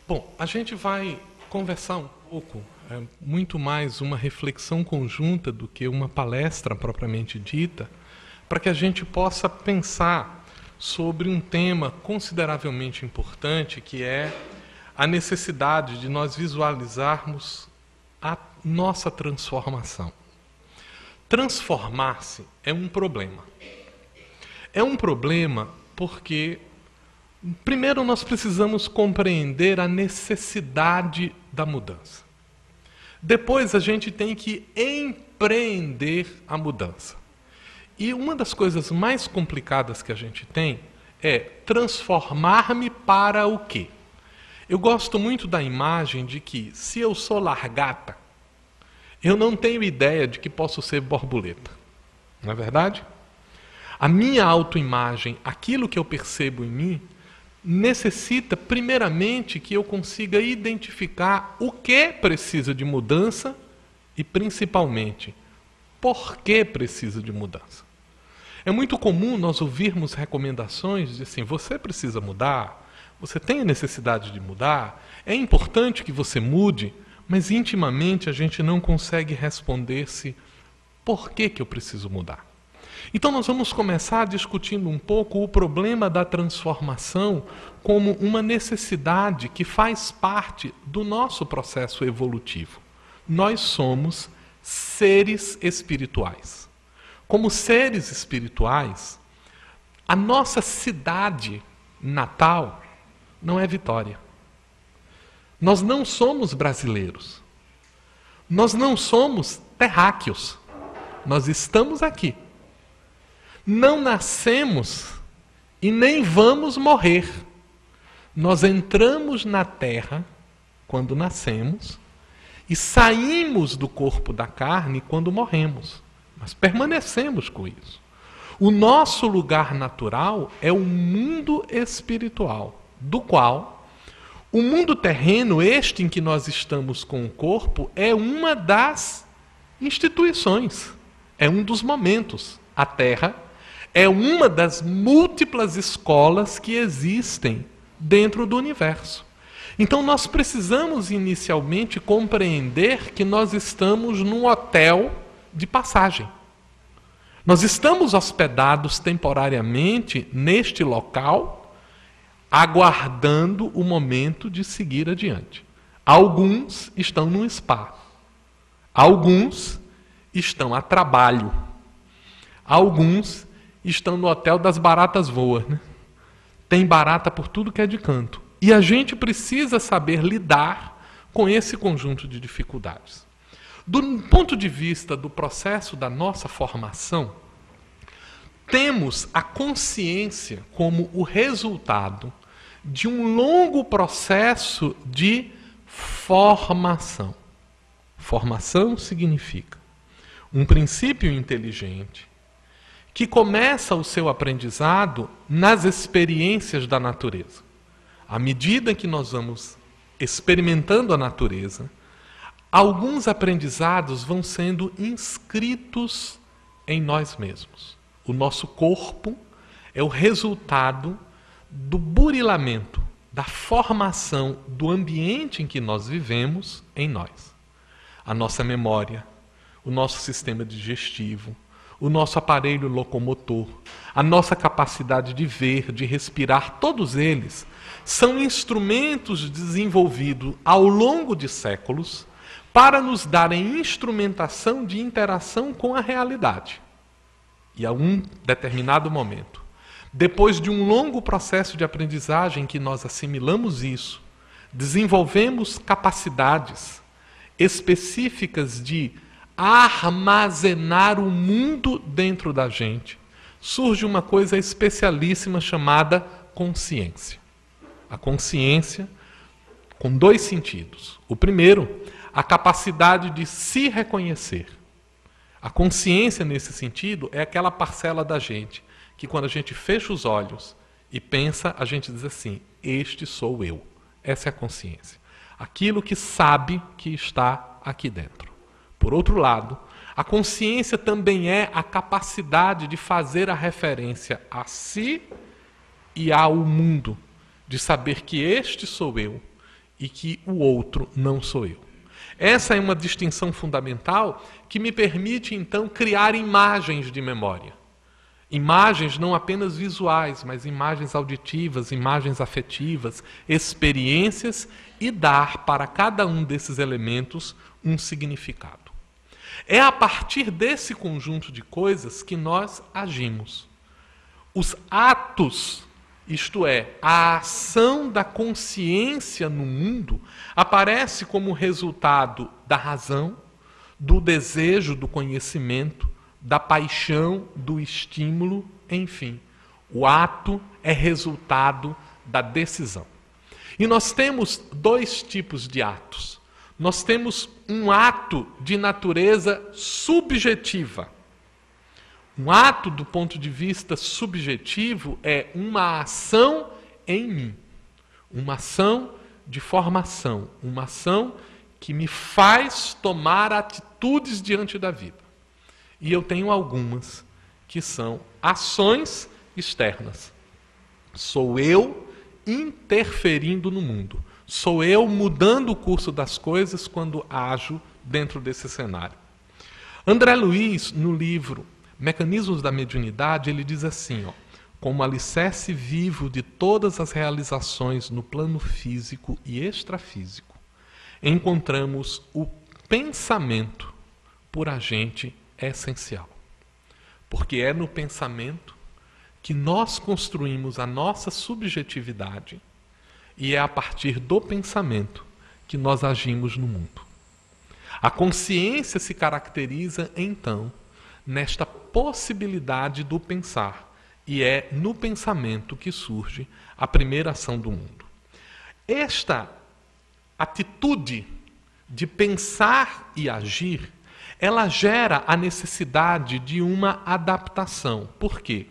Bom, a gente vai conversar um pouco, muito mais uma reflexão conjunta do que uma palestra propriamente dita, para que a gente possa pensar sobre um tema consideravelmente importante, que é a necessidade de nós visualizarmos a nossa transformação. Transformar-se é um problema. É um problema porque, primeiro, nós precisamos compreender a necessidade da mudança. Depois, a gente tem que empreender a mudança. E uma das coisas mais complicadas que a gente tem é transformar-me para o quê? Eu gosto muito da imagem de que, se eu sou largata, eu não tenho ideia de que posso ser borboleta. Não é verdade? A minha autoimagem, aquilo que eu percebo em mim, necessita, primeiramente, que eu consiga identificar o que precisa de mudança e, principalmente, por que precisa de mudança. É muito comum nós ouvirmos recomendações de assim, você precisa mudar, você tem a necessidade de mudar, é importante que você mude, mas intimamente a gente não consegue responder-se por que eu preciso mudar. Então nós vamos começar discutindo um pouco o problema da transformação como uma necessidade que faz parte do nosso processo evolutivo. Nós somos seres espirituais. Como seres espirituais, a nossa cidade natal não é Vitória. Nós não somos brasileiros. Nós não somos terráqueos. Nós estamos aqui. Não nascemos e nem vamos morrer. Nós entramos na Terra quando nascemos e saímos do corpo da carne quando morremos. Mas permanecemos com isso. O nosso lugar natural é o mundo espiritual, do qual o mundo terreno, este em que nós estamos com o corpo, é uma das instituições, é um dos momentos. A Terra é uma das múltiplas escolas que existem dentro do universo. Então nós precisamos inicialmente compreender que nós estamos num hotel de passagem. Nós estamos hospedados temporariamente neste local, aguardando o momento de seguir adiante. Alguns estão no spa. Alguns estão a trabalho. Alguns estão no hotel das baratas voas, né? Tem barata por tudo que é de canto. E a gente precisa saber lidar com esse conjunto de dificuldades. Do ponto de vista do processo da nossa formação, temos a consciência como o resultado de um longo processo de formação. Formação significa um princípio inteligente que começa o seu aprendizado nas experiências da natureza. À medida que nós vamos experimentando a natureza, alguns aprendizados vão sendo inscritos em nós mesmos. O nosso corpo é o resultado do burilamento, da formação do ambiente em que nós vivemos em nós. A nossa memória, o nosso sistema digestivo, o nosso aparelho locomotor, a nossa capacidade de ver, de respirar, todos eles são instrumentos desenvolvidos ao longo de séculos para nos darem instrumentação de interação com a realidade. E a um determinado momento, depois de um longo processo de aprendizagem que nós assimilamos isso, desenvolvemos capacidades específicas de armazenar o mundo dentro da gente, surge uma coisa especialíssima chamada consciência. A consciência com dois sentidos. O primeiro, a capacidade de se reconhecer. A consciência, nesse sentido, é aquela parcela da gente que, quando a gente fecha os olhos e pensa, a gente diz assim, este sou eu. Essa é a consciência. Aquilo que sabe que está aqui dentro. Por outro lado, a consciência também é a capacidade de fazer a referência a si e ao mundo, de saber que este sou eu e que o outro não sou eu. Essa é uma distinção fundamental que me permite, então, criar imagens de memória. Imagens não apenas visuais, mas imagens auditivas, imagens afetivas, experiências, e dar para cada um desses elementos um significado. É a partir desse conjunto de coisas que nós agimos. Os atos, isto é, a ação da consciência no mundo, aparece como resultado da razão, do desejo do conhecimento, da paixão, do estímulo, enfim. O ato é resultado da decisão. E nós temos dois tipos de atos. Nós temos um ato de natureza subjetiva. Um ato, do ponto de vista subjetivo, é uma ação em mim. Uma ação de formação. Uma ação que me faz tomar atitudes diante da vida. E eu tenho algumas que são ações externas. Sou eu interferindo no mundo. Sou eu mudando o curso das coisas quando ajo dentro desse cenário. André Luiz, no livro Mecanismos da Mediunidade, ele diz assim, como alicerce vivo de todas as realizações no plano físico e extrafísico, encontramos o pensamento por agente essencial. Porque é no pensamento que nós construímos a nossa subjetividade e é a partir do pensamento que nós agimos no mundo. A consciência se caracteriza, então, nesta possibilidade do pensar, e é no pensamento que surge a primeira ação do mundo. Esta atitude de pensar e agir, ela gera a necessidade de uma adaptação. Por quê?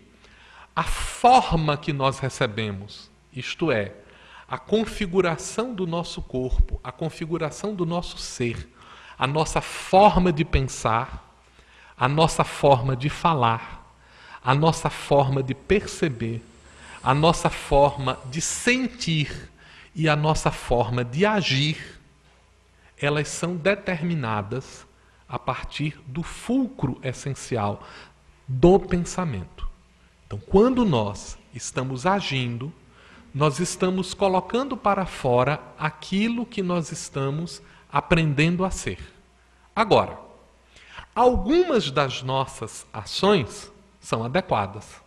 A forma que nós recebemos, isto é, a configuração do nosso corpo, a configuração do nosso ser, a nossa forma de pensar, a nossa forma de falar, a nossa forma de perceber, a nossa forma de sentir e a nossa forma de agir, elas são determinadas a partir do fulcro essencial do pensamento. Então, quando nós estamos agindo, nós estamos colocando para fora aquilo que nós estamos aprendendo a ser. Agora, algumas das nossas ações são adequadas.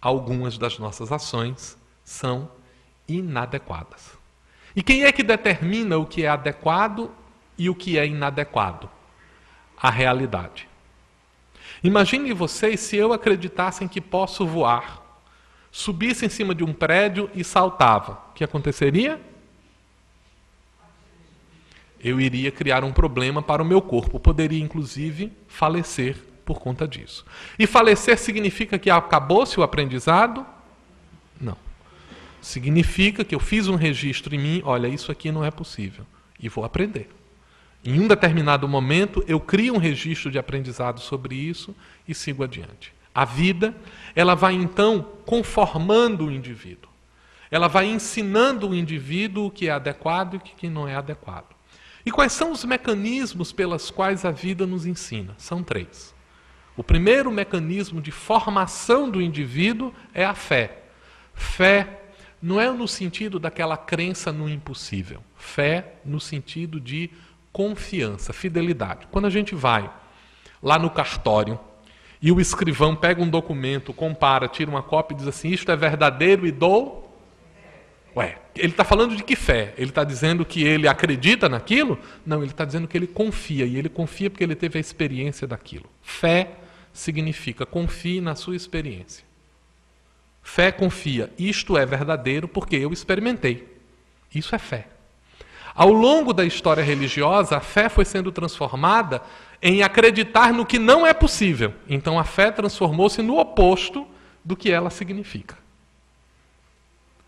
Algumas das nossas ações são inadequadas. E quem é que determina o que é adequado e o que é inadequado? A realidade. Imagine vocês se eu acreditasse que posso voar, subisse em cima de um prédio e saltava. O que aconteceria? Eu iria criar um problema para o meu corpo. Poderia, inclusive, falecer por conta disso. E falecer significa que acabou-se o aprendizado? Não. Significa que eu fiz um registro em mim, olha, isso aqui não é possível, e vou aprender. Em um determinado momento, eu crio um registro de aprendizado sobre isso e sigo adiante. A vida, ela vai então conformando o indivíduo. Ela vai ensinando o indivíduo o que é adequado e o que não é adequado. E quais são os mecanismos pelos quais a vida nos ensina? São 3. O primeiro mecanismo de formação do indivíduo é a fé. Fé não é no sentido daquela crença no impossível. Fé no sentido de confiança, fidelidade. Quando a gente vai lá no cartório e o escrivão pega um documento, compara, tira uma cópia e diz assim, isto é verdadeiro e dou... Ué, ele está falando de que fé? Ele está dizendo que ele acredita naquilo? Não, ele está dizendo que ele confia, e ele confia porque ele teve a experiência daquilo. Fé significa confie na sua experiência. Fé confia, isto é verdadeiro porque eu experimentei. Isso é fé. Ao longo da história religiosa, a fé foi sendo transformada em acreditar no que não é possível. Então a fé transformou-se no oposto do que ela significa.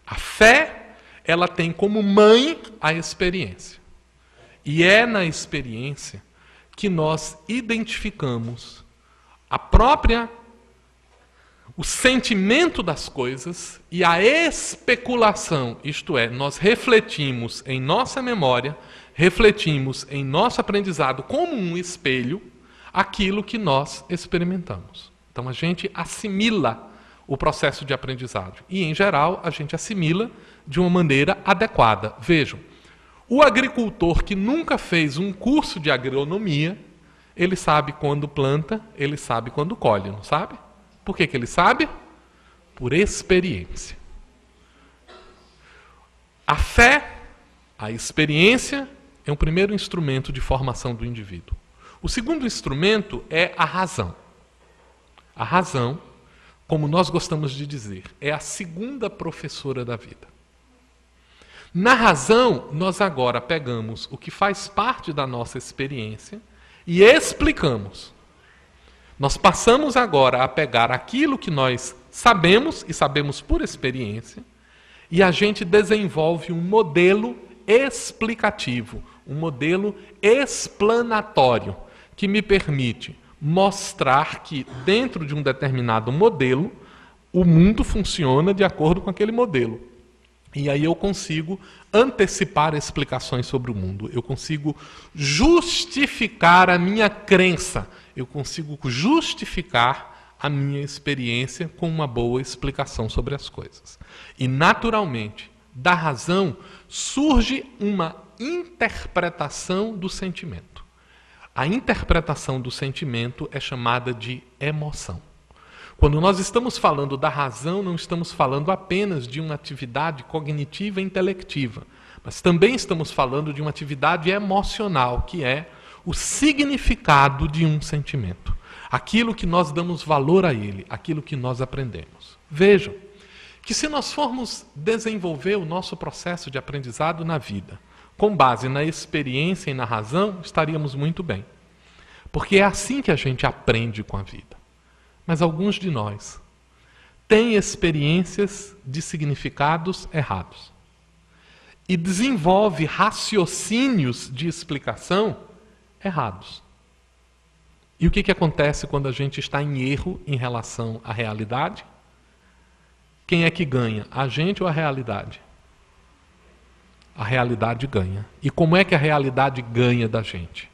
A fé, ela tem como mãe a experiência. E é na experiência que nós identificamos o sentimento das coisas e a especulação, isto é, nós refletimos em nossa memória, refletimos em nosso aprendizado como um espelho aquilo que nós experimentamos. Então a gente assimila o processo de aprendizado e, em geral, a gente assimila de uma maneira adequada. Vejam, o agricultor que nunca fez um curso de agronomia, ele sabe quando planta, ele sabe quando colhe, não sabe? Por que ele sabe? Por experiência. A fé, a experiência, é um primeiro instrumento de formação do indivíduo. O segundo instrumento é a razão. A razão, como nós gostamos de dizer, é a segunda professora da vida. Na razão, nós agora pegamos o que faz parte da nossa experiência e explicamos. Nós passamos agora a pegar aquilo que nós sabemos, e sabemos por experiência, e a gente desenvolve um modelo explicativo, um modelo explanatório, que me permite mostrar que, dentro de um determinado modelo, o mundo funciona de acordo com aquele modelo. E aí eu consigo antecipar explicações sobre o mundo. Eu consigo justificar a minha crença. Eu consigo justificar a minha experiência com uma boa explicação sobre as coisas. E, naturalmente, da razão surge uma interpretação do sentimento. A interpretação do sentimento é chamada de emoção. Quando nós estamos falando da razão, não estamos falando apenas de uma atividade cognitiva e intelectiva, mas também estamos falando de uma atividade emocional, que é o significado de um sentimento. Aquilo que nós damos valor a ele, aquilo que nós aprendemos. Vejam que se nós formos desenvolver o nosso processo de aprendizado na vida, com base na experiência e na razão, estaríamos muito bem. Porque é assim que a gente aprende com a vida. Mas alguns de nós têm experiências de significados errados e desenvolve raciocínios de explicação errados. E o que acontece quando a gente está em erro em relação à realidade? Quem é que ganha? A gente ou a realidade? A realidade ganha. E como é que a realidade ganha da gente?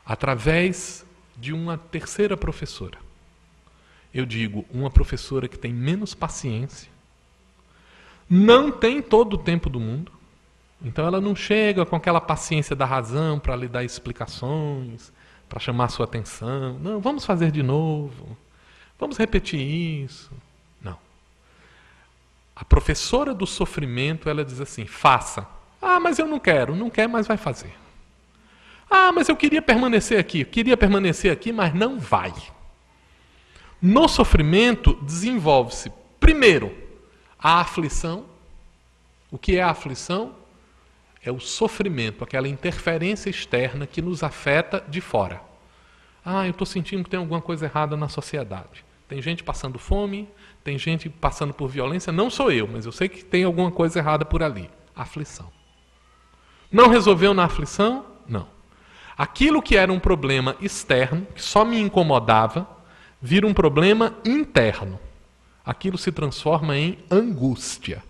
Através de uma terceira professora. Eu digo, uma professora que tem menos paciência, não tem todo o tempo do mundo, então ela não chega com aquela paciência da razão para lhe dar explicações, para chamar a sua atenção. Não, vamos fazer de novo, vamos repetir isso. Não. A professora do sofrimento, ela diz assim, faça. Ah, mas eu não quero. Não quer, mas vai fazer. Ah, mas eu queria permanecer aqui, mas não vai. No sofrimento, desenvolve-se, primeiro, a aflição. O que é a aflição? É o sofrimento, aquela interferência externa que nos afeta de fora. Ah, eu estou sentindo que tem alguma coisa errada na sociedade. Tem gente passando fome, tem gente passando por violência. Não sou eu, mas eu sei que tem alguma coisa errada por ali. Aflição. Não resolveu na aflição? Não. Aquilo que era um problema externo, que só me incomodava, vira um problema interno. Aquilo se transforma em angústia.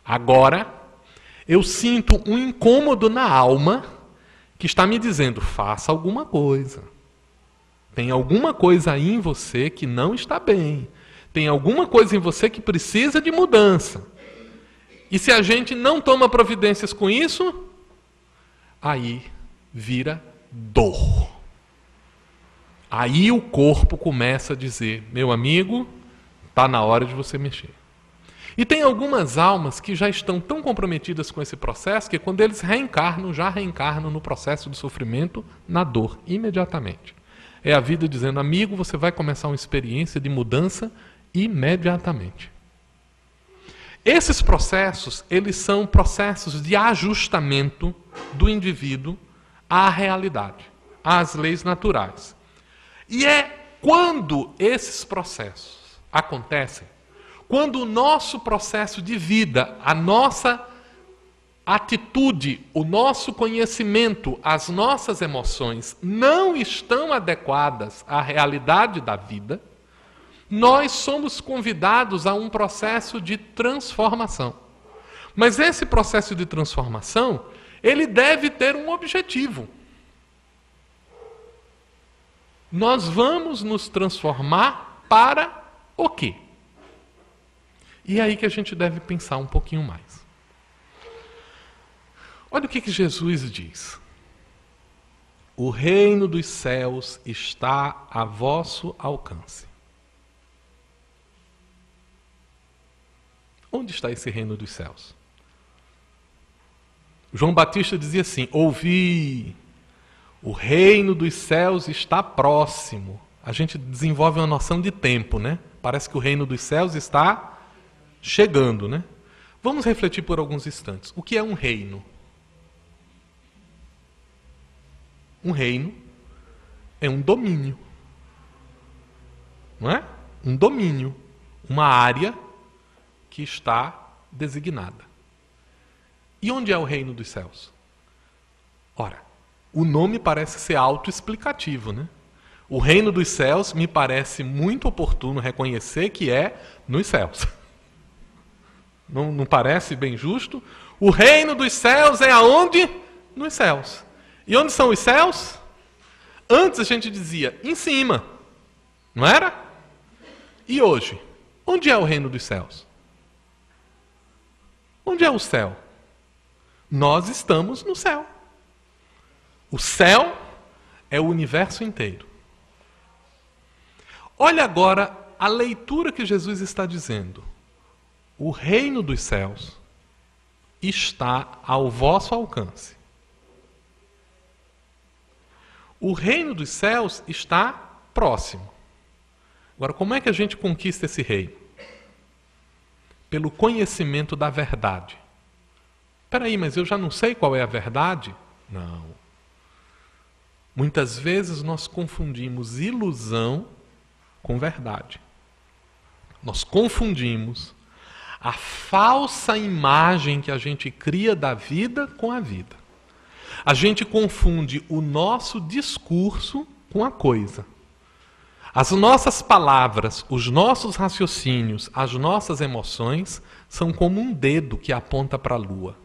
Agora, eu sinto um incômodo na alma que está me dizendo, faça alguma coisa. Tem alguma coisa aí em você que não está bem. Tem alguma coisa em você que precisa de mudança. E se a gente não toma providências com isso, aí vira dor. Aí o corpo começa a dizer, meu amigo, está na hora de você mexer. E tem algumas almas que já estão tão comprometidas com esse processo que quando eles reencarnam, já reencarnam no processo de sofrimento, na dor, imediatamente. É a vida dizendo, amigo, você vai começar uma experiência de mudança imediatamente. Esses processos, eles são processos de ajustamento do indivíduo à realidade, às leis naturais. E é quando esses processos acontecem, quando o nosso processo de vida, a nossa atitude, o nosso conhecimento, as nossas emoções não estão adequadas à realidade da vida, Nós somos convidados a um processo de transformação. Mas esse processo de transformação, ele deve ter um objetivo. Nós vamos nos transformar para o quê? E é aí que a gente deve pensar um pouquinho mais. Olha o que Jesus diz. O reino dos céus está a vosso alcance. Onde está esse reino dos céus? João Batista dizia assim: ouvi, o reino dos céus está próximo. A gente desenvolve uma noção de tempo, né? Parece que o reino dos céus está chegando, né? Vamos refletir por alguns instantes. O que é um reino? Um reino é um domínio. Não é? Um domínio. Uma área que está designada. E onde é o reino dos céus? Ora, o nome parece ser autoexplicativo, né? O reino dos céus me parece muito oportuno reconhecer que é nos céus. Não parece bem justo? O reino dos céus é aonde? Nos céus. E onde são os céus? Antes a gente dizia em cima, não era? E hoje? Onde é o reino dos céus? Onde é o céu? Nós estamos no céu. O céu é o universo inteiro. Olha agora a leitura que Jesus está dizendo. O reino dos céus está ao vosso alcance. O reino dos céus está próximo. Agora, como é que a gente conquista esse reino? Pelo conhecimento da verdade. Espera aí, mas eu já não sei qual é a verdade? Não. Muitas vezes nós confundimos ilusão com verdade. Nós confundimos a falsa imagem que a gente cria da vida com a vida. A gente confunde o nosso discurso com a coisa. As nossas palavras, os nossos raciocínios, as nossas emoções são como um dedo que aponta para a lua.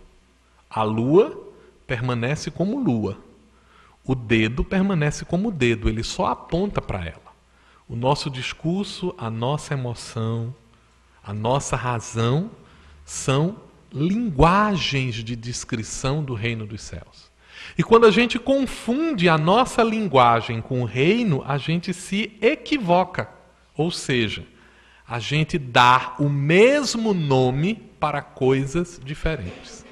A lua permanece como lua. O dedo permanece como dedo, ele só aponta para ela. O nosso discurso, a nossa emoção, a nossa razão são linguagens de descrição do reino dos céus. E quando a gente confunde a nossa linguagem com o reino, a gente se equivoca. Ou seja, a gente dá o mesmo nome para coisas diferentes.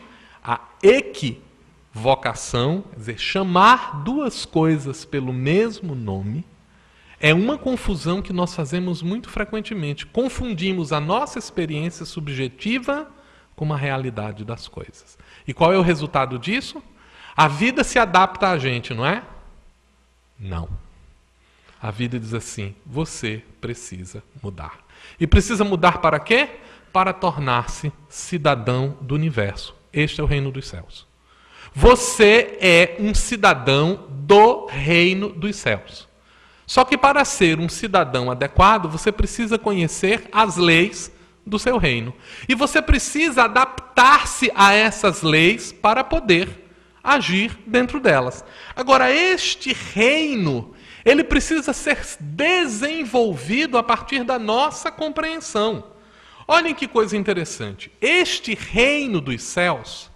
A equivocação, quer dizer, chamar duas coisas pelo mesmo nome, é uma confusão que nós fazemos muito frequentemente. Confundimos a nossa experiência subjetiva com a realidade das coisas. E qual é o resultado disso? A vida se adapta a gente, não é? Não. A vida diz assim, você precisa mudar. E precisa mudar para quê? Para tornar-se cidadão do universo. Este é o reino dos céus. Você é um cidadão do reino dos céus. Só que para ser um cidadão adequado, você precisa conhecer as leis do seu reino. E você precisa adaptar-se a essas leis para poder agir dentro delas. Agora, este reino, ele precisa ser desenvolvido a partir da nossa compreensão. Olhem que coisa interessante. Este reino dos céus,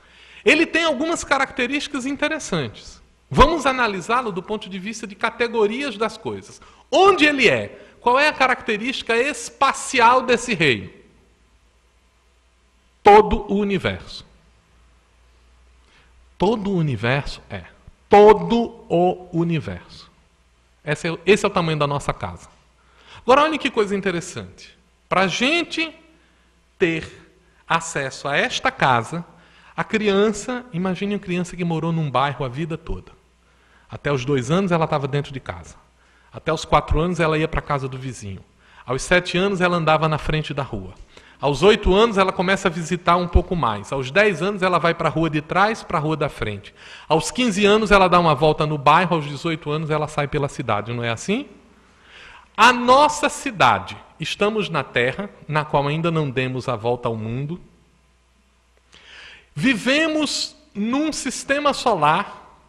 ele tem algumas características interessantes. Vamos analisá-lo do ponto de vista de categorias das coisas. Onde ele é? Qual é a característica espacial desse reino? Todo o universo. Todo o universo é. Todo o universo. Esse é o tamanho da nossa casa. Agora, olha que coisa interessante. Para a gente ter acesso a esta casa, a criança, imagine uma criança que morou num bairro a vida toda. Até os 2 anos ela estava dentro de casa. Até os 4 anos ela ia para a casa do vizinho. Aos 7 anos ela andava na frente da rua. Aos 8 anos ela começa a visitar um pouco mais. Aos 10 anos ela vai para a rua de trás, para a rua da frente. Aos 15 anos ela dá uma volta no bairro. Aos 18 anos ela sai pela cidade. Não é assim? A nossa cidade, estamos na Terra, na qual ainda não demos a volta ao mundo. Vivemos num sistema solar,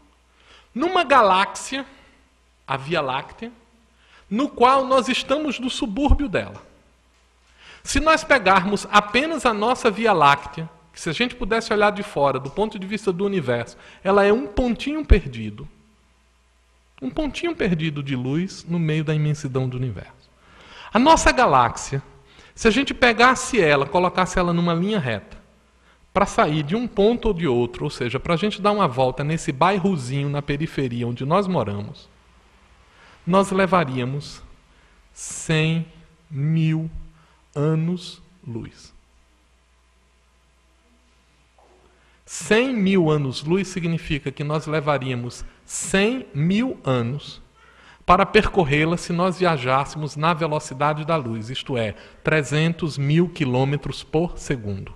numa galáxia, a Via Láctea, no qual nós estamos no subúrbio dela. Se nós pegarmos apenas a nossa Via Láctea, que se a gente pudesse olhar de fora, do ponto de vista do universo, ela é um pontinho perdido de luz no meio da imensidão do universo. A nossa galáxia, se a gente pegasse ela, colocasse ela numa linha reta, para sair de um ponto ou de outro, ou seja, para a gente dar uma volta nesse bairrozinho na periferia onde nós moramos, nós levaríamos 100 mil anos-luz. 100 mil anos-luz significa que nós levaríamos 100 mil anos para percorrê-la se nós viajássemos na velocidade da luz, isto é, 300 mil quilômetros por segundo.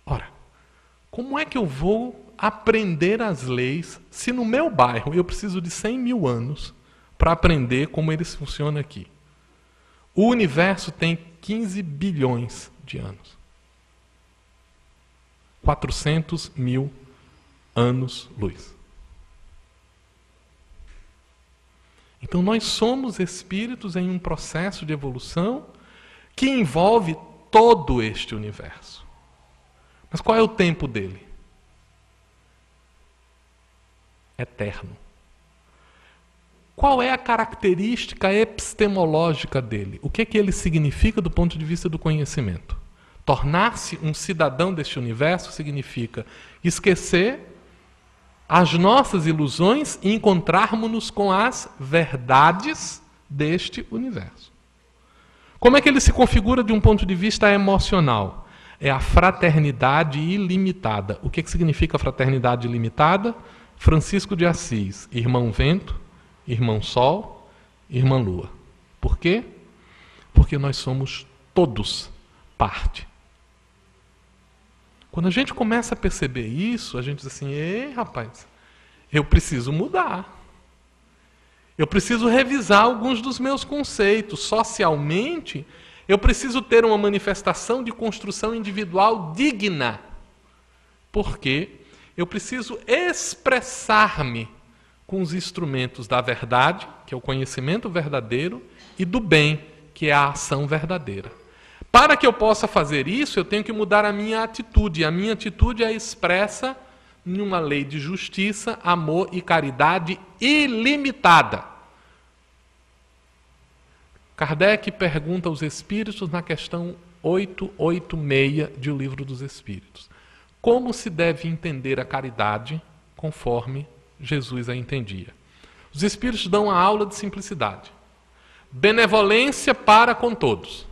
Ora, como é que eu vou aprender as leis se no meu bairro eu preciso de 100 mil anos para aprender como eles funcionam aqui? O universo tem 15 bilhões de anos. 400 mil anos-luz. Então nós somos espíritos em um processo de evolução que envolve todo este universo. Mas qual é o tempo dele? Eterno. Qual é a característica epistemológica dele? O que ele significa do ponto de vista do conhecimento? Tornar-se um cidadão deste universo significa esquecer as nossas ilusões e encontrarmos-nos com as verdades deste universo. Como é que ele se configura de um ponto de vista emocional? É a fraternidade ilimitada. O que significa fraternidade ilimitada? Francisco de Assis, irmão vento, irmão sol, irmã lua. Por quê? Porque nós somos todos parte. Quando a gente começa a perceber isso, a gente diz assim, ei, rapaz, eu preciso mudar. Eu preciso revisar alguns dos meus conceitos. Socialmente, eu preciso ter uma manifestação de construção individual digna. Porque eu preciso expressar-me com os instrumentos da verdade, que é o conhecimento verdadeiro, e do bem, que é a ação verdadeira. Para que eu possa fazer isso, eu tenho que mudar a minha atitude. A minha atitude é expressa em uma lei de justiça, amor e caridade ilimitada. Kardec pergunta aos Espíritos na questão 886 de O Livro dos Espíritos. Como se deve entender a caridade conforme Jesus a entendia? Os Espíritos dão uma aula de simplicidade. Benevolência para com todos.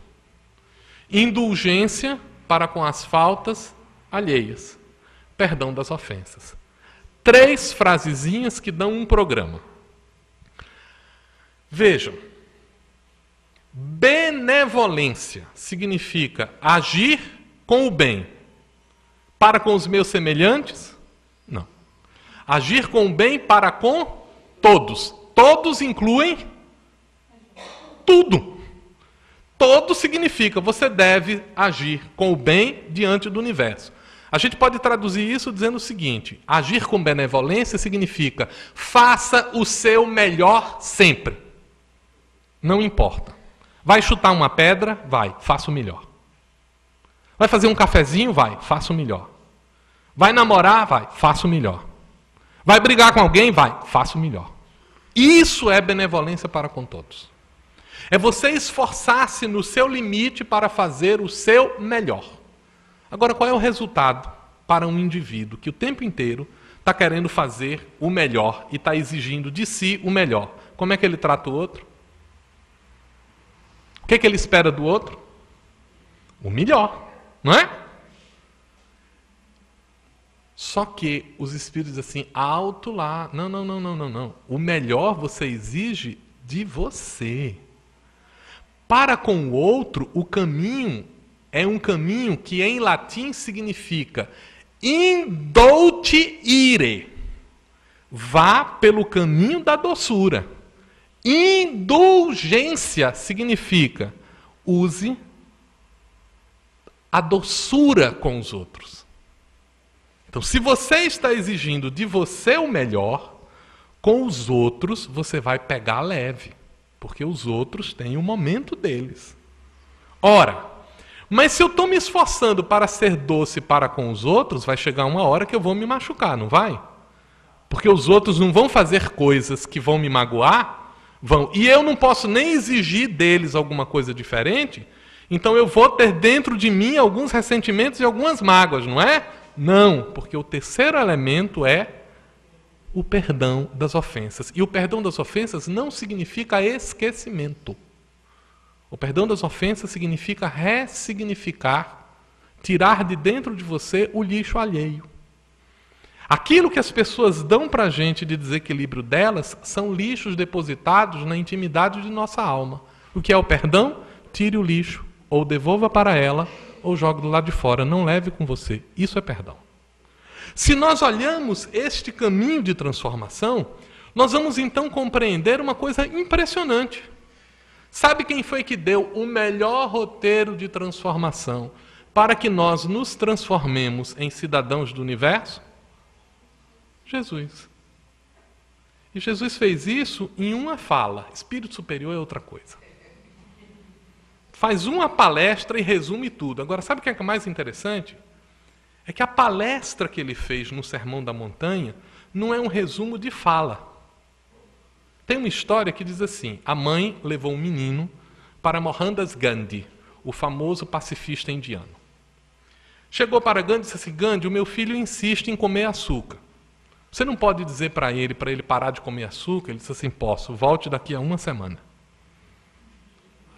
Indulgência para com as faltas alheias. Perdão das ofensas. 3 frasezinhas que dão um programa. Vejam. Benevolência significa agir com o bem. Para com os meus semelhantes? Não. Agir com o bem para com todos. Todos incluem tudo. Todo significa você deve agir com o bem diante do universo. A gente pode traduzir isso dizendo o seguinte: agir com benevolência significa faça o seu melhor sempre. Não importa. Vai chutar uma pedra? Vai, faça o melhor. Vai fazer um cafezinho? Vai, faça o melhor. Vai namorar? Vai, faça o melhor. Vai brigar com alguém? Vai, faça o melhor. Isso é benevolência para com todos. É você esforçar-se no seu limite para fazer o seu melhor. Agora, qual é o resultado para um indivíduo que o tempo inteiro está querendo fazer o melhor e está exigindo de si o melhor? Como é que ele trata o outro? O que ele espera do outro? O melhor, não é? Só que os espíritos dizem assim, alto lá, não. O melhor você exige de você. Para com o outro, o caminho é um caminho que em latim significa indulti ire. Vá pelo caminho da doçura. Indulgência significa use a doçura com os outros. Então, se você está exigindo de você o melhor, com os outros você vai pegar leve, porque os outros têm o momento deles. Ora, mas se eu estou me esforçando para ser doce para com os outros, vai chegar uma hora que eu vou me machucar, não vai? Porque os outros não vão fazer coisas que vão me magoar, vão. E eu não posso nem exigir deles alguma coisa diferente, então eu vou ter dentro de mim alguns ressentimentos e algumas mágoas, não é? Não, porque o terceiro elemento é o perdão das ofensas. E o perdão das ofensas não significa esquecimento. O perdão das ofensas significa ressignificar, tirar de dentro de você o lixo alheio. Aquilo que as pessoas dão para a gente de desequilíbrio delas são lixos depositados na intimidade de nossa alma. O que é o perdão? Tire o lixo, ou devolva para ela, ou jogue do lado de fora. Não leve com você. Isso é perdão. Se nós olhamos este caminho de transformação, nós vamos então compreender uma coisa impressionante. Sabe quem foi que deu o melhor roteiro de transformação para que nós nos transformemos em cidadãos do universo? Jesus. E Jesus fez isso em uma fala. Espírito superior é outra coisa. Faz uma palestra e resume tudo. Agora, sabe o que é mais interessante? É que a palestra que ele fez no Sermão da Montanha não é um resumo de fala. Tem uma história que diz assim: a mãe levou um menino para Mohandas Gandhi, o famoso pacifista indiano. Chegou para Gandhi e disse assim: Gandhi, o meu filho insiste em comer açúcar. Você não pode dizer para ele parar de comer açúcar? Ele disse assim: posso, volte daqui a uma semana.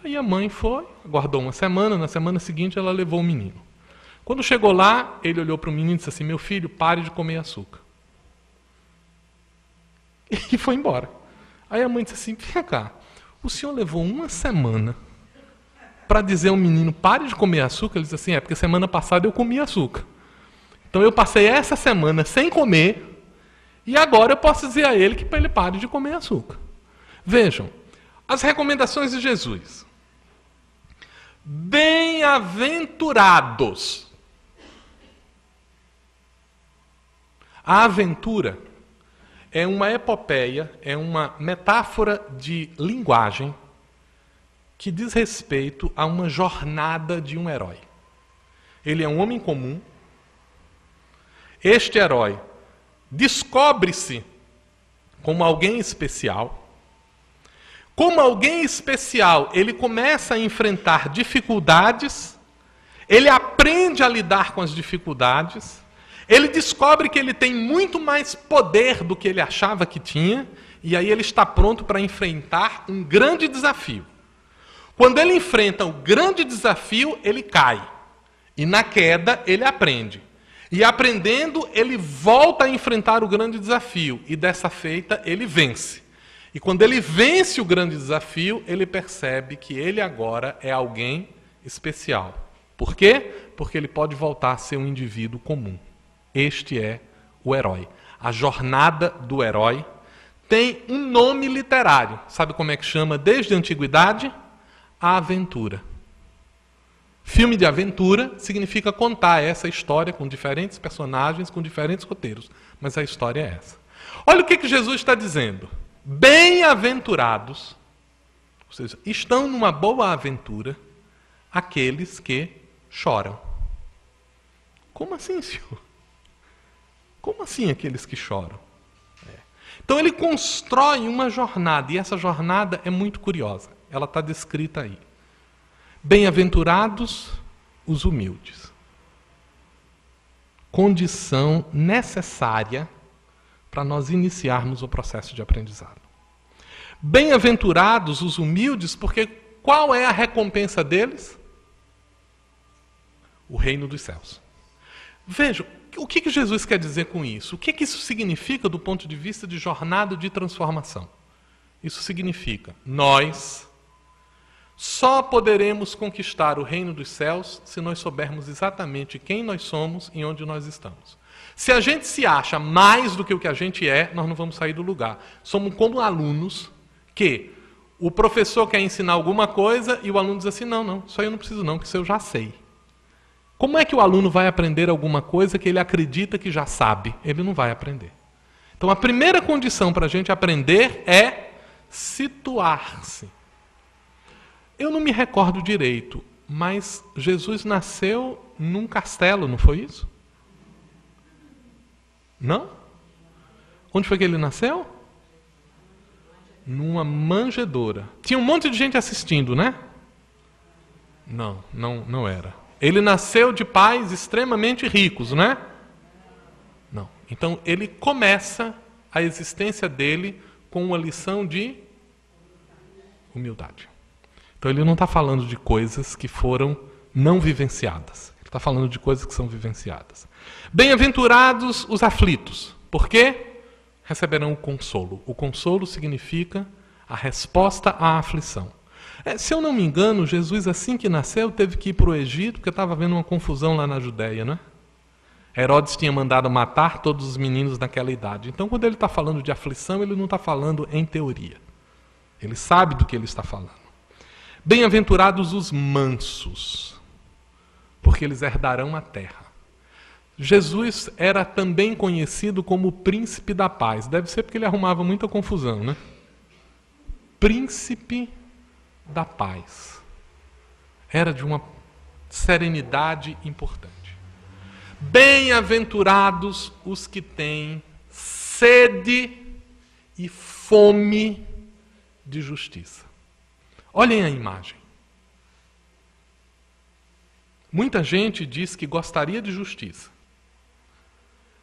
Aí a mãe foi, aguardou uma semana, na semana seguinte ela levou o menino. Quando chegou lá, ele olhou para o menino e disse assim: meu filho, pare de comer açúcar. E foi embora. Aí a mãe disse assim: vem cá, o senhor levou uma semana para dizer ao menino, pare de comer açúcar? Ele disse assim: é porque semana passada eu comi açúcar. Então eu passei essa semana sem comer, e agora eu posso dizer a ele que ele pare de comer açúcar. Vejam, as recomendações de Jesus. Bem-aventurados. A aventura é uma epopeia, é uma metáfora de linguagem que diz respeito a uma jornada de um herói. Ele é um homem comum. Este herói descobre-se como alguém especial. Como alguém especial, ele começa a enfrentar dificuldades, ele aprende a lidar com as dificuldades, ele descobre que ele tem muito mais poder do que ele achava que tinha, e aí ele está pronto para enfrentar um grande desafio. Quando ele enfrenta o grande desafio, ele cai. E na queda, ele aprende. E aprendendo, ele volta a enfrentar o grande desafio. E dessa feita, ele vence. E quando ele vence o grande desafio, ele percebe que ele agora é alguém especial. Por quê? Porque ele pode voltar a ser um indivíduo comum. Este é o herói. A jornada do herói tem um nome literário. Sabe como é que chama desde a antiguidade? A aventura. Filme de aventura significa contar essa história com diferentes personagens, com diferentes roteiros. Mas a história é essa. Olha o que Jesus está dizendo. Bem-aventurados, ou seja, estão numa boa aventura aqueles que choram. Como assim, Senhor? Como assim aqueles que choram? Então ele constrói uma jornada, e essa jornada é muito curiosa. Ela está descrita aí. Bem-aventurados os humildes. Condição necessária para nós iniciarmos o processo de aprendizado. Bem-aventurados os humildes, porque qual é a recompensa deles? O reino dos céus. Vejam, o que Jesus quer dizer com isso? O que isso significa do ponto de vista de jornada de transformação? Isso significa, nós só poderemos conquistar o reino dos céus se nós soubermos exatamente quem nós somos e onde nós estamos. Se a gente se acha mais do que o que a gente é, nós não vamos sair do lugar. Somos como alunos que, O professor quer ensinar alguma coisa e o aluno diz assim, não, isso aí eu não preciso não, que isso eu já sei. Como é que o aluno vai aprender alguma coisa que ele acredita que já sabe? Ele não vai aprender. Então a primeira condição para a gente aprender é situar-se. Eu não me recordo direito, mas Jesus nasceu num castelo, não foi isso? Não? Onde foi que ele nasceu? Numa manjedoura. Tinha um monte de gente assistindo, né? Não era. Ele nasceu de pais extremamente ricos, né? Não. Então ele começa a existência dele com uma lição de humildade. Então ele não está falando de coisas que foram não vivenciadas. Ele está falando de coisas que são vivenciadas. Bem-aventurados os aflitos. Por quê? Receberão o consolo. O consolo significa a resposta à aflição. Se eu não me engano, Jesus, assim que nasceu, teve que ir para o Egito, porque estava havendo uma confusão lá na Judéia, né? Herodes tinha mandado matar todos os meninos naquela idade. Então, quando ele está falando de aflição, ele não está falando em teoria. Ele sabe do que ele está falando. Bem-aventurados os mansos, porque eles herdarão a terra. Jesus era também conhecido como o príncipe da paz. Deve ser porque ele arrumava muita confusão, né? Príncipe da paz. Era de uma serenidade importante. Bem-aventurados os que têm sede e fome de justiça. Olhem a imagem. Muita gente diz que gostaria de justiça,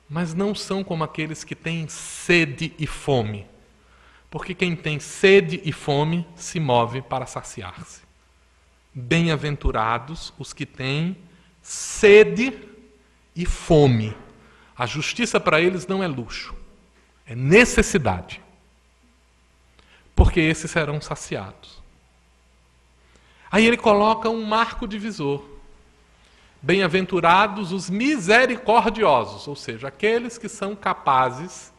mas não são como aqueles que têm sede e fome. Porque quem tem sede e fome se move para saciar-se. Bem-aventurados os que têm sede e fome. A justiça para eles não é luxo, é necessidade. Porque esses serão saciados. Aí ele coloca um marco divisor. Bem-aventurados os misericordiosos, ou seja, aqueles que são capazes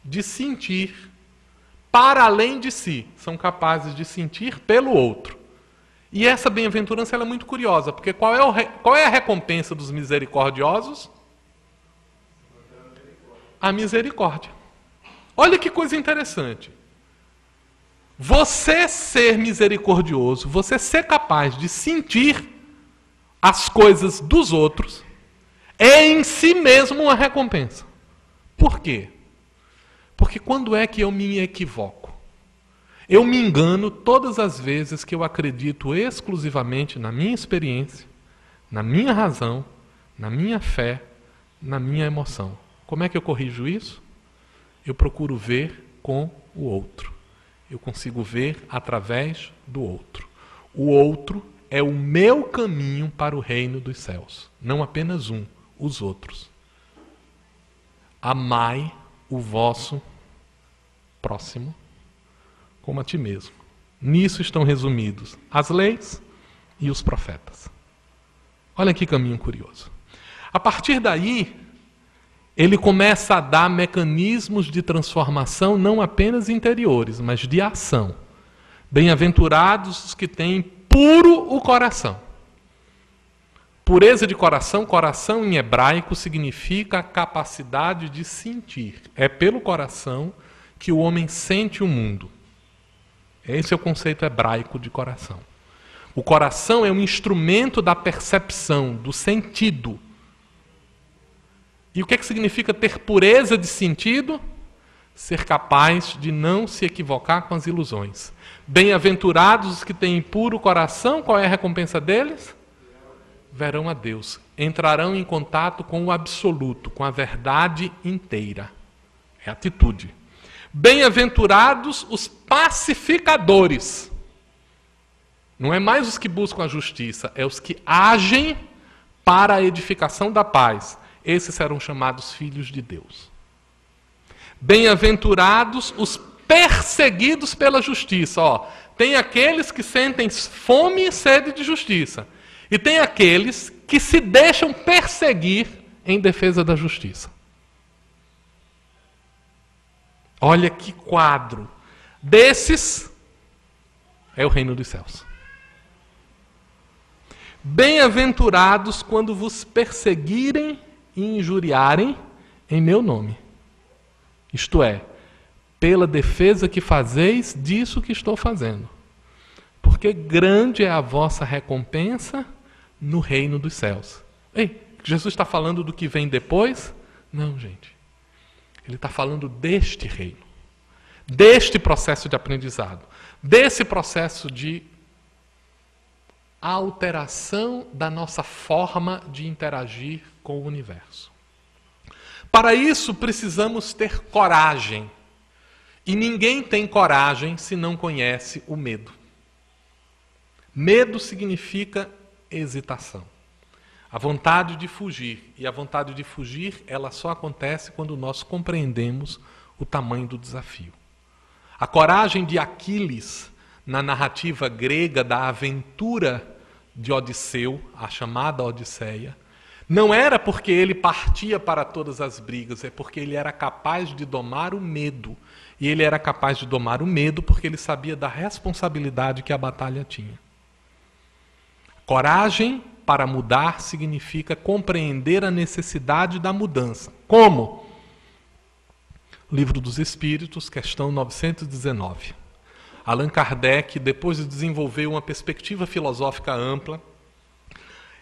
de sentir para além de si, são capazes de sentir pelo outro. E essa bem-aventurança ela é muito curiosa, porque qual é a recompensa dos misericordiosos? A misericórdia. Olha que coisa interessante. Você ser misericordioso, você ser capaz de sentir as coisas dos outros, é em si mesmo uma recompensa. Por quê? Porque quando é que eu me equivoco? Eu me engano todas as vezes que eu acredito exclusivamente na minha experiência, na minha razão, na minha fé, na minha emoção. Como é que eu corrijo isso? Eu procuro ver com o outro. Eu consigo ver através do outro. O outro é o meu caminho para o reino dos céus. Não apenas um, os outros. Amai o vosso próximo como a ti mesmo. Nisso estão resumidos as leis e os profetas. Olha que caminho curioso. A partir daí, ele começa a dar mecanismos de transformação não apenas interiores, mas de ação. Bem-aventurados os que têm puro o coração. Pureza de coração, coração em hebraico significa a capacidade de sentir. É pelo coração que o homem sente o mundo. Esse é o conceito hebraico de coração. O coração é um instrumento da percepção, do sentido. E o que significa ter pureza de sentido? Ser capaz de não se equivocar com as ilusões. Bem-aventurados os que têm puro coração, qual é a recompensa deles? Verão a Deus. Entrarão em contato com o absoluto, com a verdade inteira. É atitude. Bem-aventurados os pacificadores. Não é mais os que buscam a justiça, é os que agem para a edificação da paz. Esses serão chamados filhos de Deus. Bem-aventurados os perseguidos pela justiça. Tem aqueles que sentem fome e sede de justiça. E tem aqueles que se deixam perseguir em defesa da justiça. Olha que quadro. Desses, É o reino dos céus. Bem-aventurados quando vos perseguirem e injuriarem em meu nome. Isto é, pela defesa que fazeis disso que estou fazendo. Porque grande é a vossa recompensa no reino dos céus. Ei, Jesus está falando do que vem depois? Não, gente. Ele está falando deste reino. Deste processo de aprendizado. Desse processo de alteração da nossa forma de interagir com o universo. Para isso, precisamos ter coragem. E ninguém tem coragem se não conhece o medo. Medo significa hesitação. A vontade de fugir. E a vontade de fugir, ela só acontece quando nós compreendemos o tamanho do desafio. A coragem de Aquiles, na narrativa grega da aventura de Odisseu, a chamada Odisseia, não era porque ele partia para todas as brigas, é porque ele era capaz de domar o medo. E ele era capaz de domar o medo porque ele sabia da responsabilidade que a batalha tinha. Coragem para mudar significa compreender a necessidade da mudança. Como? Livro dos Espíritos, questão 919. Allan Kardec, depois de desenvolver uma perspectiva filosófica ampla,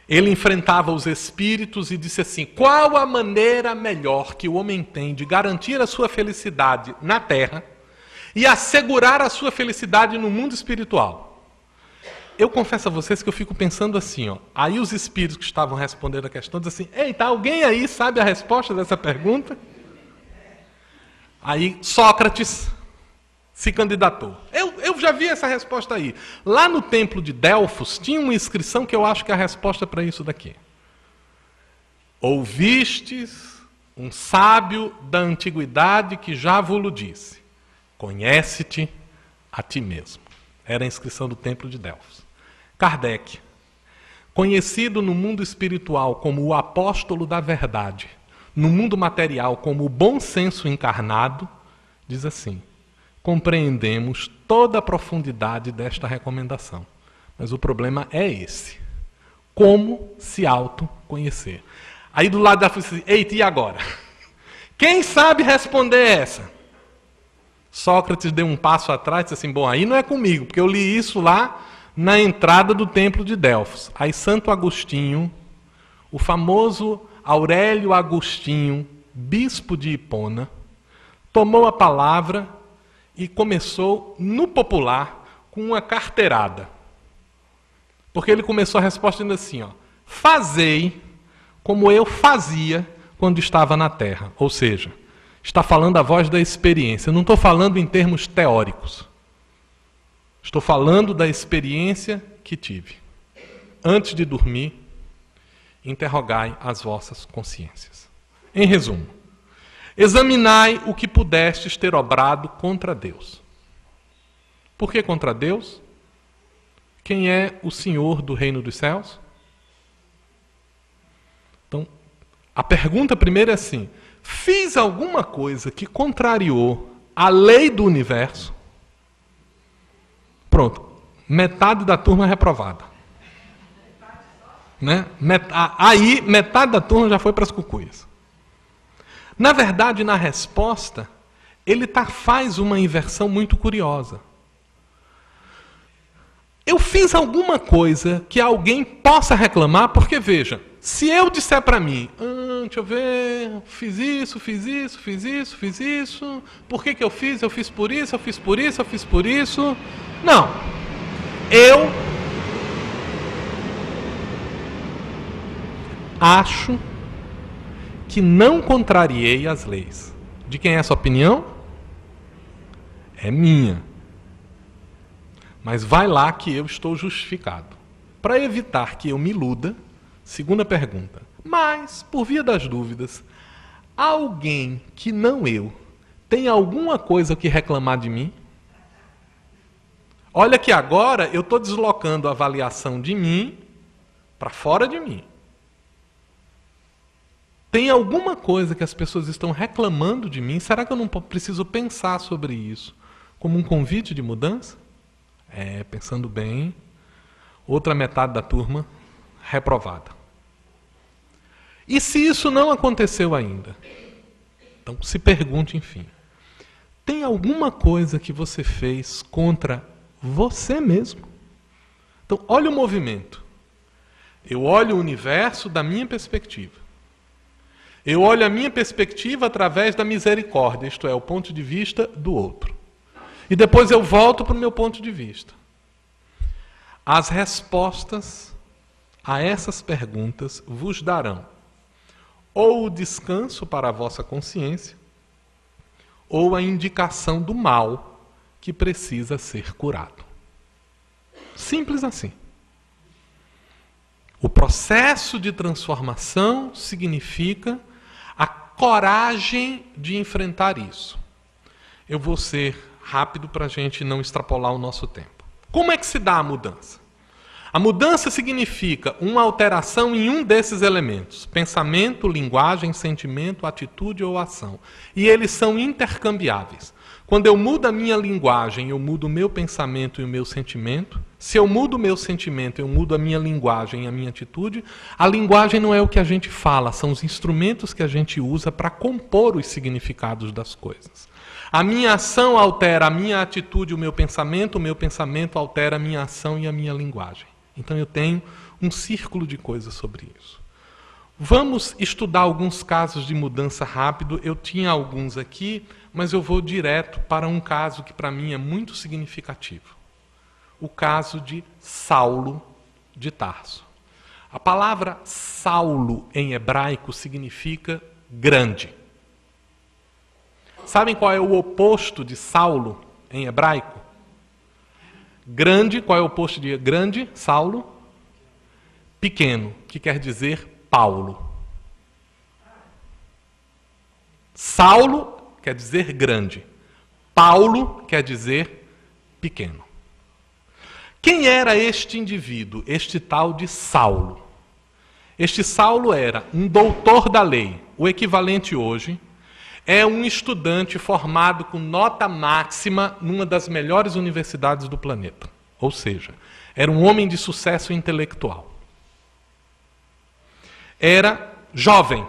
ele enfrentava os espíritos e disse assim: qual a maneira melhor que o homem tem de garantir a sua felicidade na Terra e assegurar a sua felicidade no mundo espiritual? Eu confesso a vocês que eu fico pensando assim, ó. Aí os espíritos que estavam respondendo a questão dizem assim: eita, alguém aí sabe a resposta dessa pergunta? Aí Sócrates se candidatou. Eu já vi essa resposta aí. Lá no templo de Delfos tinha uma inscrição que eu acho que é a resposta para isso daqui. Ouvistes um sábio da antiguidade que já vos disse: conhece-te a ti mesmo. Era a inscrição do templo de Delfos. Kardec, conhecido no mundo espiritual como o apóstolo da verdade, no mundo material como o bom senso encarnado, diz assim: compreendemos toda a profundidade desta recomendação. Mas o problema é esse. Como se autoconhecer? Aí do lado da frente, eita, e agora? Quem sabe responder essa? Sócrates deu um passo atrás e disse assim: bom, aí não é comigo, porque eu li isso lá na entrada do templo de Delfos. Aí Santo Agostinho, o famoso Aurélio Agostinho, bispo de Hipona, tomou a palavra e começou, no popular, com uma carteirada. Porque ele começou a resposta dizendo assim, ó: fazei como eu fazia quando estava na terra. Ou seja, está falando a voz da experiência. Eu não estou falando em termos teóricos. Estou falando da experiência que tive. Antes de dormir, interrogai as vossas consciências. Em resumo, examinai o que pudestes ter obrado contra Deus. Por que contra Deus? Quem é o Senhor do reino dos céus? Então, a pergunta primeira é assim: fiz alguma coisa que contrariou a lei do universo? Pronto, metade da turma é reprovada. Né? Aí, metade da turma já foi para as cucuias. Na verdade, na resposta, ele faz uma inversão muito curiosa. Eu fiz alguma coisa que alguém possa reclamar, porque, veja, se eu disser para mim, deixa eu ver, fiz isso, por que eu fiz? Eu fiz por isso, eu fiz por isso, eu fiz por isso. Não. Eu acho que não contrariei as leis. De quem é essa opinião? É minha. Mas vai lá que eu estou justificado. Para evitar que eu me iluda, segunda pergunta: mas, por via das dúvidas, alguém que não eu tem alguma coisa que reclamar de mim? Olha que agora eu estou deslocando a avaliação de mim para fora de mim. Tem alguma coisa que as pessoas estão reclamando de mim? Será que eu não preciso pensar sobre isso como um convite de mudança? Pensando bem, outra metade da turma reprovada. E se isso não aconteceu ainda? Então se pergunte, enfim, tem alguma coisa que você fez contra você mesmo? Então olha o movimento. Eu olho o universo da minha perspectiva. Eu olho a minha perspectiva através da misericórdia, isto é, o ponto de vista do outro. E depois eu volto para o meu ponto de vista. As respostas a essas perguntas vos darão ou o descanso para a vossa consciência, ou a indicação do mal que precisa ser curado. Simples assim. O processo de transformação significa a coragem de enfrentar isso. Eu vou ser rápido para a gente não extrapolar o nosso tempo. Como é que se dá a mudança? A mudança significa uma alteração em um desses elementos: pensamento, linguagem, sentimento, atitude ou ação. E eles são intercambiáveis. Quando eu mudo a minha linguagem, eu mudo o meu pensamento e o meu sentimento. Se eu mudo o meu sentimento, eu mudo a minha linguagem e a minha atitude. A linguagem não é o que a gente fala, são os instrumentos que a gente usa para compor os significados das coisas. A minha ação altera a minha atitude e o meu pensamento altera a minha ação e a minha linguagem. Então eu tenho um círculo de coisas sobre isso. Vamos estudar alguns casos de mudança rápido. Eu tinha alguns aqui, mas eu vou direto para um caso que para mim é muito significativo. O caso de Saulo de Tarso. A palavra Saulo em hebraico significa grande. Sabem qual é o oposto de Saulo em hebraico? Grande, qual é o oposto de grande? Saulo? Pequeno, que quer dizer Paulo. Saulo quer dizer grande. Paulo quer dizer pequeno. Quem era este indivíduo, este tal de Saulo? Este Saulo era um doutor da lei. O equivalente hoje é um estudante formado com nota máxima numa das melhores universidades do planeta. Ou seja, era um homem de sucesso intelectual. Era jovem,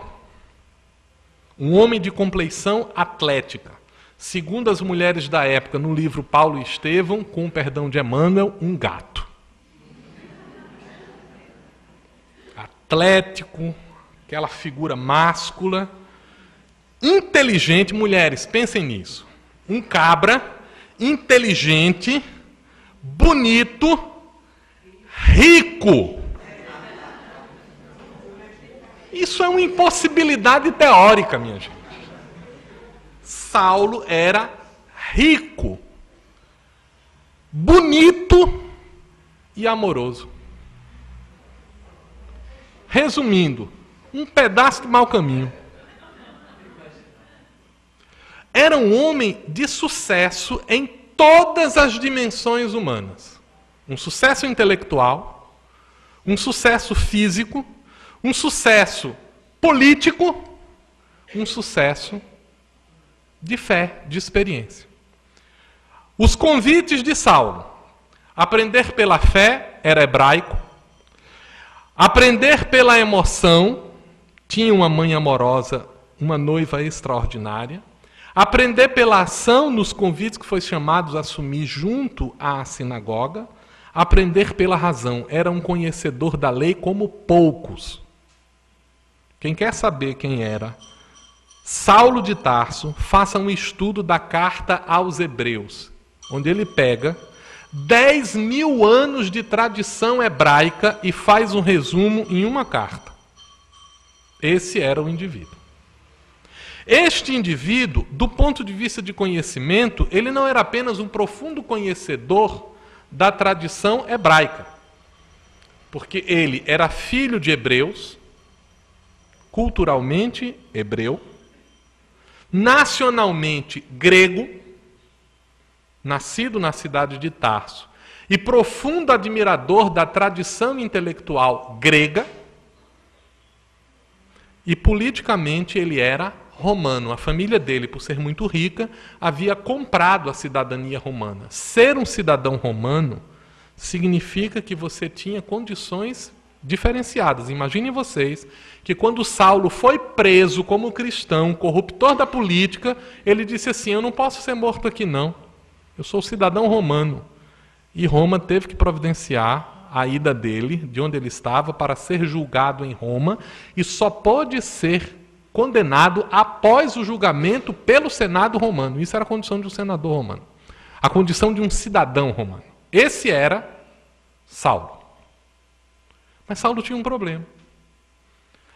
um homem de compleição atlética. Segundo as mulheres da época, no livro Paulo e Estevão, com o perdão de Emmanuel, um gato. Atlético, aquela figura máscula, inteligente. Mulheres, pensem nisso. Um cabra, inteligente, bonito, rico. Isso é uma impossibilidade teórica, minha gente. Saulo era rico, bonito e amoroso. Resumindo, um pedaço de mau caminho. Era um homem de sucesso em todas as dimensões humanas. Um sucesso intelectual, um sucesso físico, um sucesso político, um sucesso de fé, de experiência. Os convites de Saulo: aprender pela fé, era hebraico. Aprender pela emoção, tinha uma mãe amorosa, uma noiva extraordinária. Aprender pela ação, nos convites que foi chamado a assumir junto à sinagoga. Aprender pela razão, era um conhecedor da lei como poucos. Quem quer saber quem era Saulo de Tarso, faça um estudo da carta aos Hebreus, onde ele pega 10.000 anos de tradição hebraica e faz um resumo em uma carta. Esse era o indivíduo. Este indivíduo, do ponto de vista de conhecimento, ele não era apenas um profundo conhecedor da tradição hebraica, porque ele era filho de hebreus, culturalmente hebreu, nacionalmente grego, nascido na cidade de Tarso, e profundo admirador da tradição intelectual grega, e politicamente ele era romano. A família dele, por ser muito rica, havia comprado a cidadania romana. Ser um cidadão romano significa que você tinha condições diferenciadas. Imaginem vocês que quando Saulo foi preso como cristão, corruptor da política, ele disse assim: eu não posso ser morto aqui não, eu sou cidadão romano. E Roma teve que providenciar a ida dele, de onde ele estava, para ser julgado em Roma, e só pôde ser condenado após o julgamento pelo Senado romano. Isso era a condição de um senador romano, a condição de um cidadão romano. Esse era Saulo. Mas Saulo tinha um problema.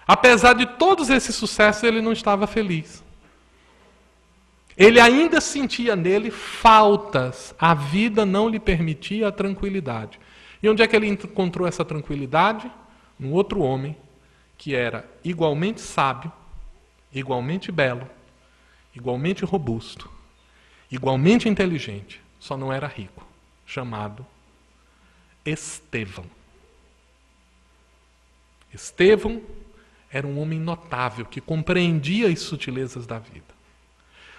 Apesar de todos esses sucessos, ele não estava feliz. Ele ainda sentia nele faltas. A vida não lhe permitia a tranquilidade. E onde é que ele encontrou essa tranquilidade? Num outro homem que era igualmente sábio, igualmente belo, igualmente robusto, igualmente inteligente, só não era rico, chamado Estevão. Estevão era um homem notável, que compreendia as sutilezas da vida.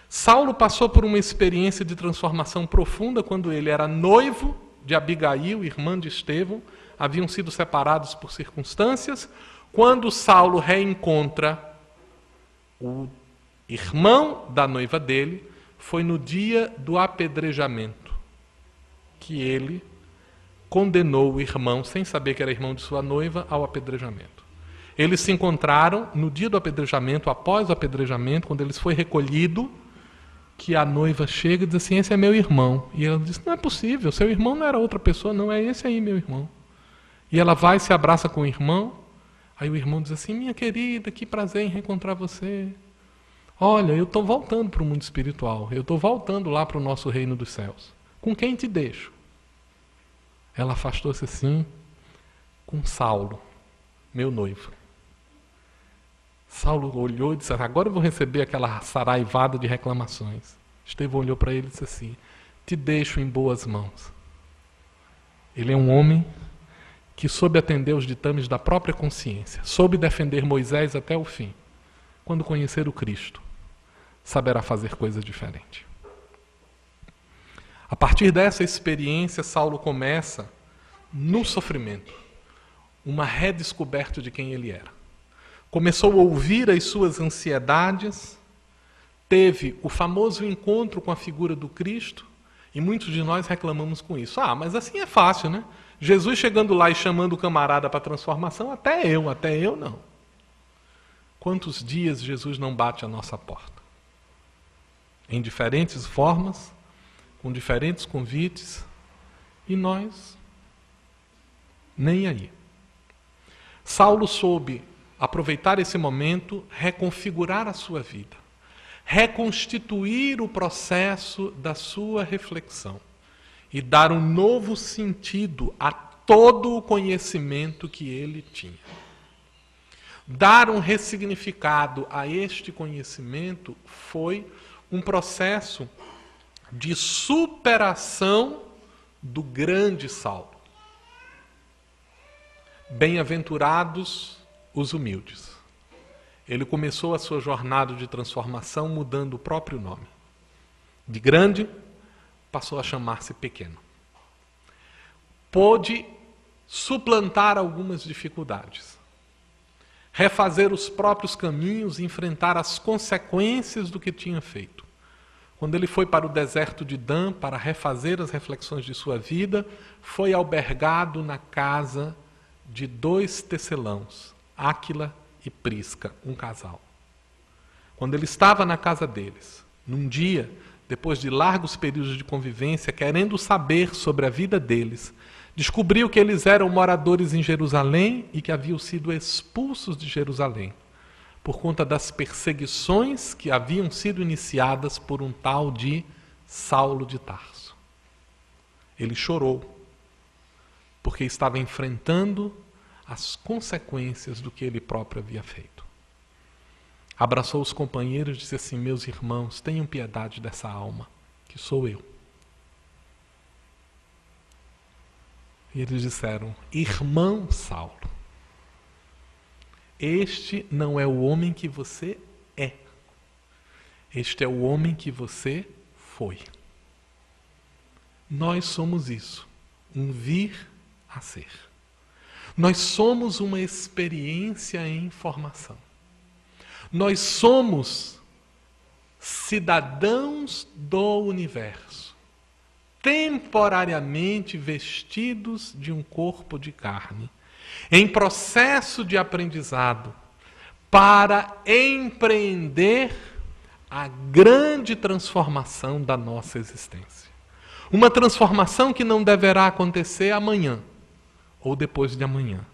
Saulo passou por uma experiência de transformação profunda quando ele era noivo de Abigail, irmã de Estevão. Haviam sido separados por circunstâncias. Quando Saulo reencontra o irmão da noiva dele, foi no dia do apedrejamento que ele condenou o irmão, sem saber que era irmão de sua noiva, ao apedrejamento. Eles se encontraram no dia do apedrejamento, após o apedrejamento, quando eles foi recolhido, que a noiva chega e diz assim: esse é meu irmão. E ela diz: não é possível, seu irmão não era outra pessoa, não, é esse aí, meu irmão. E ela vai e se abraça com o irmão. Aí o irmão diz assim: minha querida, que prazer em reencontrar você. Olha, eu estou voltando para o mundo espiritual, eu estou voltando lá para o nosso reino dos céus. Com quem te deixo? Ela afastou-se assim, com Saulo, meu noivo. Saulo olhou e disse: agora eu vou receber aquela saraivada de reclamações. Estevão olhou para ele e disse assim: te deixo em boas mãos. Ele é um homem que soube atender os ditames da própria consciência, soube defender Moisés até o fim. Quando conhecer o Cristo, saberá fazer coisa diferente. A partir dessa experiência, Saulo começa, no sofrimento, uma redescoberta de quem ele era. Começou a ouvir as suas ansiedades, teve o famoso encontro com a figura do Cristo, e muitos de nós reclamamos com isso. Ah, mas assim é fácil, né? Jesus chegando lá e chamando o camarada para a transformação, até eu não. Quantos dias Jesus não bate à nossa porta? Em diferentes formas, com diferentes convites, e nós nem aí. Saulo soube aproveitar esse momento, reconfigurar a sua vida, reconstituir o processo da sua reflexão e dar um novo sentido a todo o conhecimento que ele tinha. Dar um ressignificado a este conhecimento foi um processo de superação do grande Saulo. Bem-aventurados os humildes. Ele começou a sua jornada de transformação mudando o próprio nome. De grande, passou a chamar-se pequeno. Pôde suplantar algumas dificuldades, refazer os próprios caminhos e enfrentar as consequências do que tinha feito. Quando ele foi para o deserto de Dan para refazer as reflexões de sua vida, foi albergado na casa de 2 tecelãos, Áquila e Prisca, um casal. Quando ele estava na casa deles, num dia, depois de largos períodos de convivência, querendo saber sobre a vida deles, descobriu que eles eram moradores em Jerusalém e que haviam sido expulsos de Jerusalém por conta das perseguições que haviam sido iniciadas por um tal de Saulo de Tarso. Ele chorou, porque estava enfrentando as consequências do que ele próprio havia feito. Abraçou os companheiros e disse assim: meus irmãos, tenham piedade dessa alma, que sou eu. E eles disseram: irmão Saulo, este não é o homem que você é. Este é o homem que você foi. Nós somos isso, um vir a ser. Nós somos uma experiência em formação. Nós somos cidadãos do universo, temporariamente vestidos de um corpo de carne, em processo de aprendizado, para empreender a grande transformação da nossa existência. Uma transformação que não deverá acontecer amanhã ou depois de amanhã,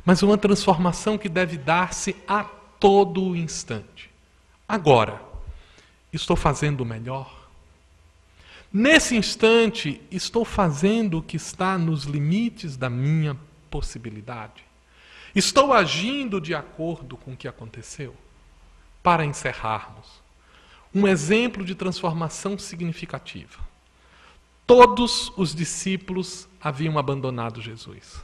mas uma transformação que deve dar-se a todo instante. Agora, estou fazendo o melhor? Nesse instante, estou fazendo o que está nos limites da minha possibilidade? Estou agindo de acordo com o que aconteceu? Para encerrarmos, um exemplo de transformação significativa. Todos os discípulos haviam abandonado Jesus.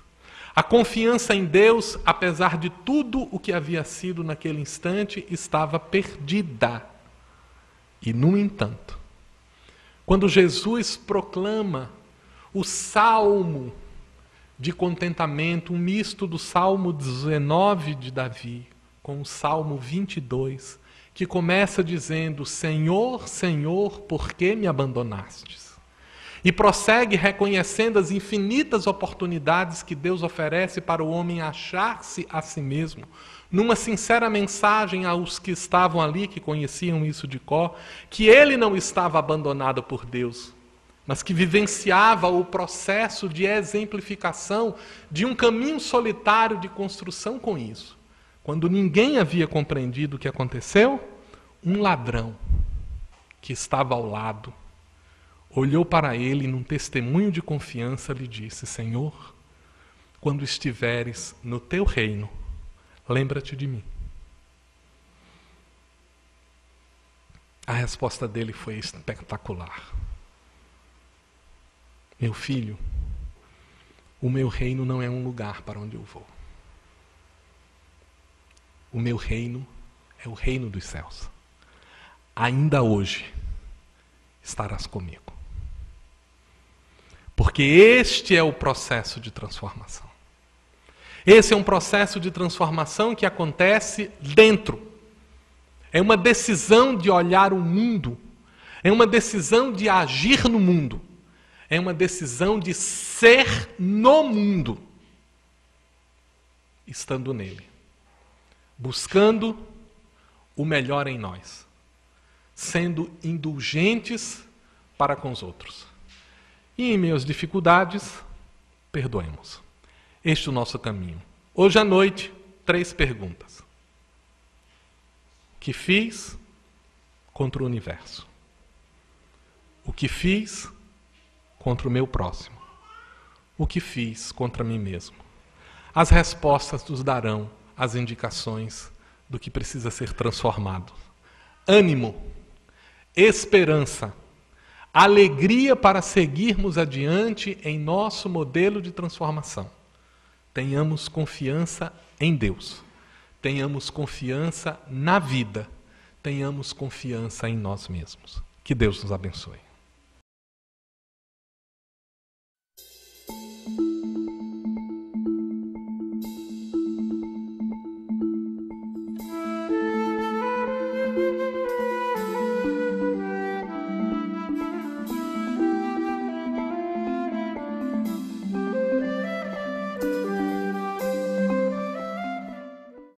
A confiança em Deus, apesar de tudo o que havia sido naquele instante, estava perdida. E, no entanto, quando Jesus proclama o salmo de contentamento, um misto do Salmo 19 de Davi com o Salmo 22, que começa dizendo: Senhor, Senhor, por que me abandonastes? E prossegue reconhecendo as infinitas oportunidades que Deus oferece para o homem achar-se a si mesmo, numa sincera mensagem aos que estavam ali, que conheciam isso de cor, que ele não estava abandonado por Deus, mas que vivenciava o processo de exemplificação de um caminho solitário de construção com isso. Quando ninguém havia compreendido o que aconteceu, um ladrão que estava ao lado olhou para ele e, num testemunho de confiança, lhe disse: Senhor, quando estiveres no teu reino, lembra-te de mim. A resposta dele foi espetacular. Meu filho, o meu reino não é um lugar para onde eu vou. O meu reino é o reino dos céus. Ainda hoje estarás comigo. Porque este é o processo de transformação. Esse é um processo de transformação que acontece dentro. É uma decisão de olhar o mundo. É uma decisão de agir no mundo. É uma decisão de ser no mundo, estando nele. Buscando o melhor em nós. Sendo indulgentes para com os outros. E em meio às dificuldades, perdoemos. Este é o nosso caminho. Hoje à noite, 3 perguntas. O que fiz contra o universo? O que fiz contra o meu próximo? O que fiz contra mim mesmo? As respostas nos darão as indicações do que precisa ser transformado. Ânimo, esperança, alegria para seguirmos adiante em nosso modelo de transformação. Tenhamos confiança em Deus. Tenhamos confiança na vida. Tenhamos confiança em nós mesmos. Que Deus nos abençoe.